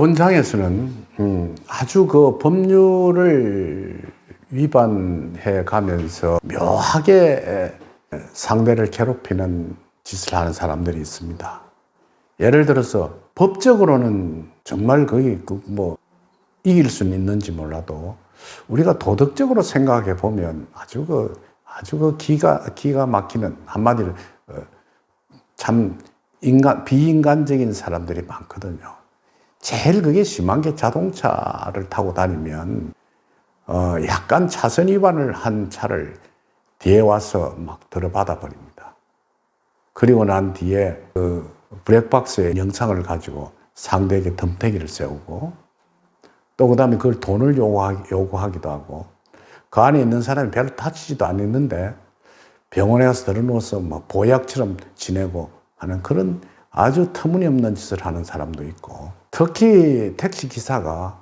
법원장에서는 아주 그 법률을 위반해 가면서 묘하게 상대를 괴롭히는 짓을 하는 사람들이 있습니다. 예를 들어서 법적으로는 정말 거의 이길 수는 있는지 몰라도 우리가 도덕적으로 생각해 보면 아주 기가 막히는, 한마디로 참 비인간적인 사람들이 많거든요. 제일 그게 심한 게 자동차를 타고 다니면 약간 차선 위반을 한 차를 뒤에 와서 막 들어받아 버립니다. 그리고 난 뒤에 그 블랙박스의 영상을 가지고 상대에게 덤태기를 세우고, 또 그 다음에 그걸 돈을 요구하기도 하고, 그 안에 있는 사람이 별로 다치지도 않았는데 병원에 가서 들어누워서 막 보약처럼 지내고 하는 그런 아주 터무니없는 짓을 하는 사람도 있고, 특히 택시 기사가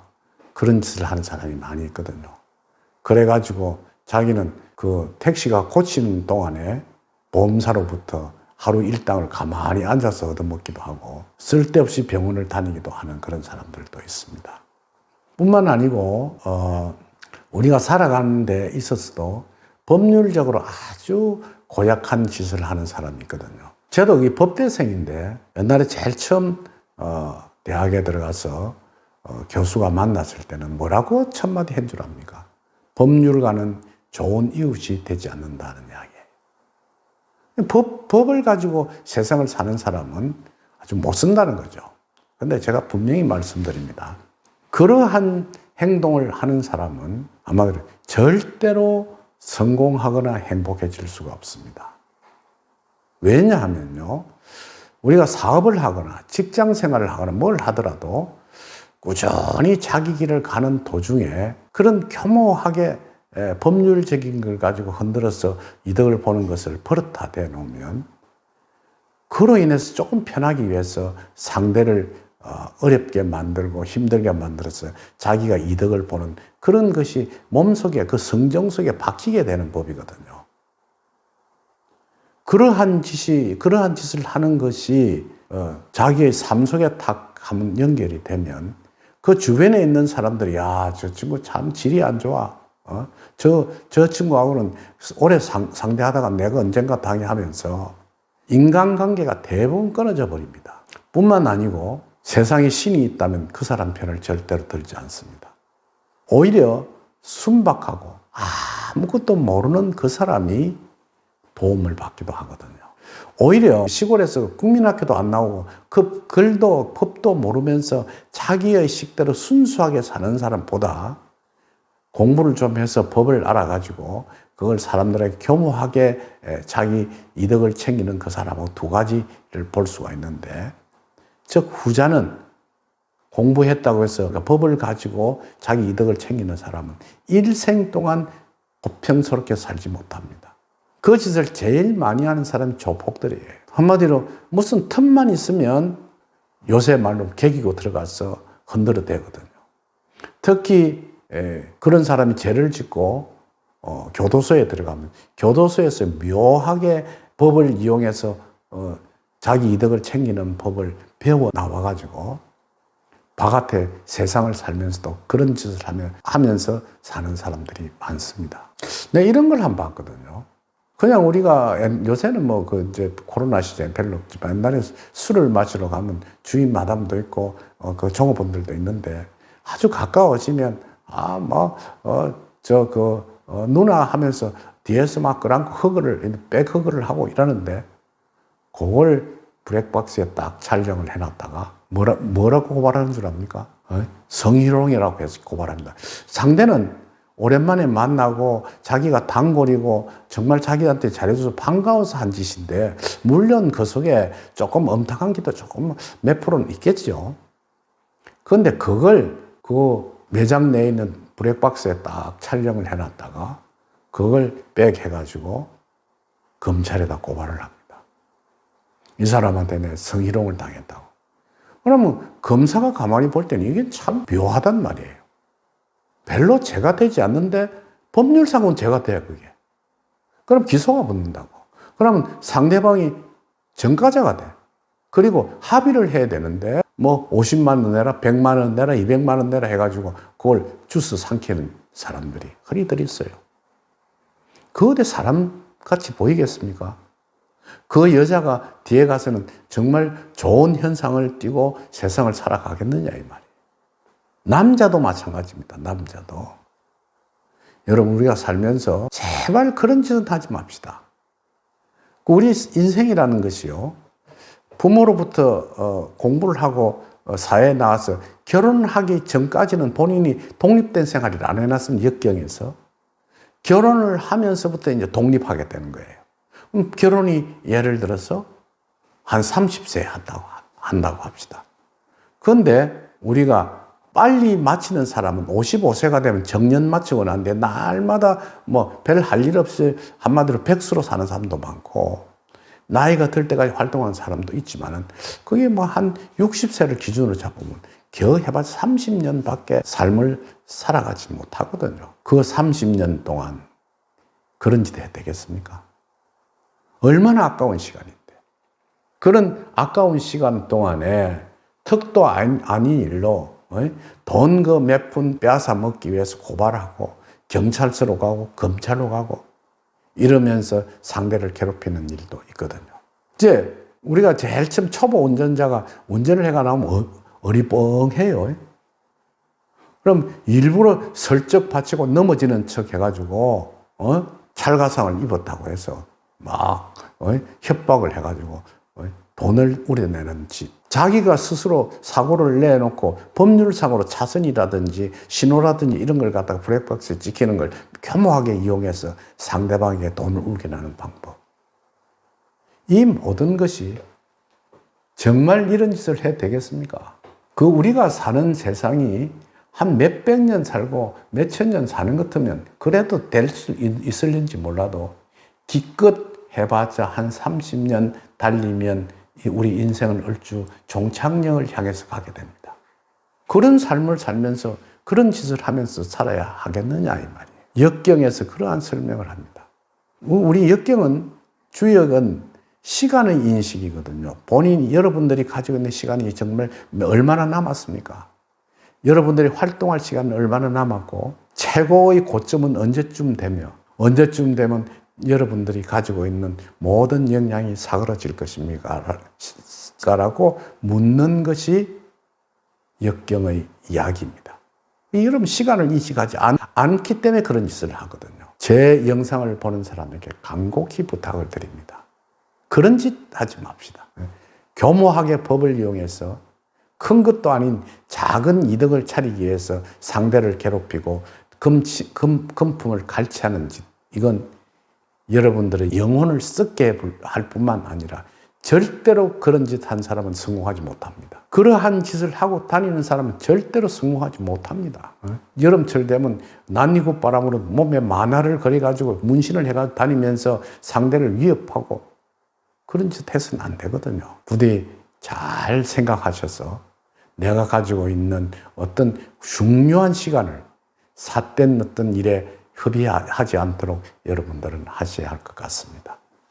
그런 짓을 하는 사람이 많이 있거든요. 그래가지고 자기는 그 택시가 고치는 동안에 보험사로부터 하루 일당을 가만히 앉아서 얻어먹기도 하고, 쓸데없이 병원을 다니기도 하는 그런 사람들도 있습니다. 뿐만 아니고 우리가 살아가는 데 있어서도 법률적으로 아주 고약한 짓을 하는 사람이 있거든요. 저도 이 법대생인데 옛날에 제일 처음 대학에 들어가서 교수가 만났을 때는 뭐라고 첫마디 한 줄 압니까? 법률가는 좋은 이웃이 되지 않는다는 이야기예요. 법을 가지고 세상을 사는 사람은 아주 못 쓴다는 거죠. 그런데 제가 분명히 말씀드립니다. 그러한 행동을 하는 사람은 아마 절대로 성공하거나 행복해질 수가 없습니다. 왜냐하면요, 우리가 사업을 하거나 직장 생활을 하거나 뭘 하더라도 꾸준히 자기 길을 가는 도중에 그런 교모하게 법률적인 걸 가지고 흔들어서 이득을 보는 것을 버릇다 대놓으면, 그로 인해서 조금 편하기 위해서 상대를 어렵게 만들고 힘들게 만들어서 자기가 이득을 보는 그런 것이 몸속에, 그 성정 속에 박히게 되는 법이거든요. 그러한 짓을 하는 것이 자기의 삶 속에 탁 한번 연결이 되면 그 주변에 있는 사람들이, 야, 저 친구 참 질이 안 좋아. 저 친구하고는 오래 상대하다가 내가 언젠가 당해하면서 인간관계가 대부분 끊어져 버립니다. 뿐만 아니고 세상에 신이 있다면 그 사람 편을 절대로 들지 않습니다. 오히려 순박하고 아무것도 모르는 그 사람이 도움을 받기도 하거든요. 오히려 시골에서 국민학교도 안 나오고 그 글도 법도 모르면서 자기의 식대로 순수하게 사는 사람보다 공부를 좀 해서 법을 알아가지고 그걸 사람들에게 교모하게 자기 이득을 챙기는 그 사람하고 두 가지를 볼 수가 있는데, 즉 후자는 공부했다고 해서 법을 가지고 자기 이득을 챙기는 사람은 일생 동안 고평스럽게 살지 못합니다. 그 짓을 제일 많이 하는 사람이 조폭들이에요. 한마디로 무슨 틈만 있으면 요새 말로 개기고 들어가서 흔들어 대거든요. 특히 그런 사람이 죄를 짓고 교도소에 들어가면 교도소에서 묘하게 법을 이용해서 자기 이득을 챙기는 법을 배워 나와가지고 바깥에 세상을 살면서도 그런 짓을 하면서 사는 사람들이 많습니다. 내가 이런 걸 한번 봤거든요. 그냥 우리가 요새는 이제 코로나 시즌에 별로 없지만 옛날에 술을 마시러 가면 주인 마담도 있고 그 종업원들도 있는데 아주 가까워지면 누나 하면서 뒤에서 막 끌어안고 백허그를 하고 이러는데, 그걸 블랙박스에 딱 촬영을 해놨다가 뭐라고 고발하는 줄 압니까? 성희롱이라고 해서 고발합니다. 상대는 오랜만에 만나고 자기가 단골이고 정말 자기한테 잘해줘서 반가워서 한 짓인데, 물론 그 속에 조금 엄탁한 게도 조금 몇 프로는 있겠죠. 그런데 그걸 그 매장 내에 있는 블랙박스에 딱 촬영을 해놨다가 그걸 백해가지고 검찰에다 고발을 합니다. 이 사람한테 내 성희롱을 당했다고. 그러면 검사가 가만히 볼 때는 이게 참 묘하단 말이에요. 별로 죄가 되지 않는데 법률상은 죄가 돼요, 그게. 그럼 기소가 붙는다고. 그러면 상대방이 전과자가 돼. 그리고 합의를 해야 되는데 뭐 50만 원 내라, 100만 원 내라, 200만 원 내라 해가지고 그걸 주스 삼키는 사람들이 흔히들 있어요. 그 어디 사람같이 보이겠습니까? 그 여자가 뒤에 가서는 정말 좋은 현상을 띠고 세상을 살아가겠느냐 이 말이에요. 남자도 마찬가지입니다. 남자도. 여러분 우리가 살면서 제발 그런 짓은 하지 맙시다. 우리 인생이라는 것이요. 부모로부터 공부를 하고 사회에 나와서 결혼하기 전까지는 본인이 독립된 생활을 안 해놨으면 역경에서 결혼을 하면서부터 이제 독립하게 되는 거예요. 그럼 결혼이 예를 들어서 한 30세에 한다고 합시다. 그런데 우리가 빨리 마치는 사람은 55세가 되면 정년 마치고 난데 날마다 뭐 별 할 일 없이 한마디로 백수로 사는 사람도 많고 나이가 들 때까지 활동하는 사람도 있지만은 그게 뭐 한 60세를 기준으로 잡으면 겨우 해봤자 30년밖에 삶을 살아가지 못하거든요. 그 30년 동안 그런 짓 해야 되겠습니까? 얼마나 아까운 시간인데. 그런 아까운 시간 동안에 턱도 아닌 일로 돈 그 몇 푼 빼앗아 먹기 위해서 고발하고 경찰서로 가고 검찰로 가고 이러면서 상대를 괴롭히는 일도 있거든요. 이제 우리가 제일 처음 초보 운전자가 운전을 해가 나오면 어리뻥해요. 그럼 일부러 슬쩍 받치고 넘어지는 척 해가지고 찰가상을 입었다고 해서 막 협박을 해가지고 돈을 우려내는 짓. 자기가 스스로 사고를 내놓고 법률상으로 차선이라든지 신호라든지 이런 걸 갖다가 블랙박스에 찍히는 걸 교묘하게 이용해서 상대방에게 돈을 우겨내는 방법. 이 모든 것이 정말 이런 짓을 해도 되겠습니까? 그 우리가 사는 세상이 한 몇백 년 살고 몇천 년 사는 것 같으면 그래도 될 수 있을는지 몰라도 기껏 해봤자 한 30년 달리면 우리 인생은 얼추 종착역을 향해서 가게 됩니다. 그런 삶을 살면서 그런 짓을 하면서 살아야 하겠느냐 이 말이에요. 역경에서 그러한 설명을 합니다. 우리 역경은 주역은 시간의 인식이거든요. 여러분들이 가지고 있는 시간이 정말 얼마나 남았습니까? 여러분들이 활동할 시간은 얼마나 남았고 최고의 고점은 언제쯤 되면 여러분들이 가지고 있는 모든 역량이 사그러질 것입니까? 라고 묻는 것이 역경의 이야기입니다. 여러분 시간을 인식하지 않기 때문에 그런 짓을 하거든요. 제 영상을 보는 사람에게 간곡히 부탁을 드립니다. 그런 짓 하지 맙시다. 교모하게 법을 이용해서 큰 것도 아닌 작은 이득을 차리기 위해서 상대를 괴롭히고 금품을 갈취하는 짓. 이건 여러분들의 영혼을 썩게 할 뿐만 아니라 절대로 그런 짓 한 사람은 성공하지 못합니다. 그러한 짓을 하고 다니는 사람은 절대로 성공하지 못합니다. 여름철 되면 난이고 바람으로 몸에 만화를 그려가지고 문신을 해가 다니면서 상대를 위협하고 그런 짓 해서는 안 되거든요. 부디 잘 생각하셔서 내가 가지고 있는 어떤 중요한 시간을 삿된 어떤 일에 허비하지 않도록 여러분들은 하셔야 할 것 같습니다.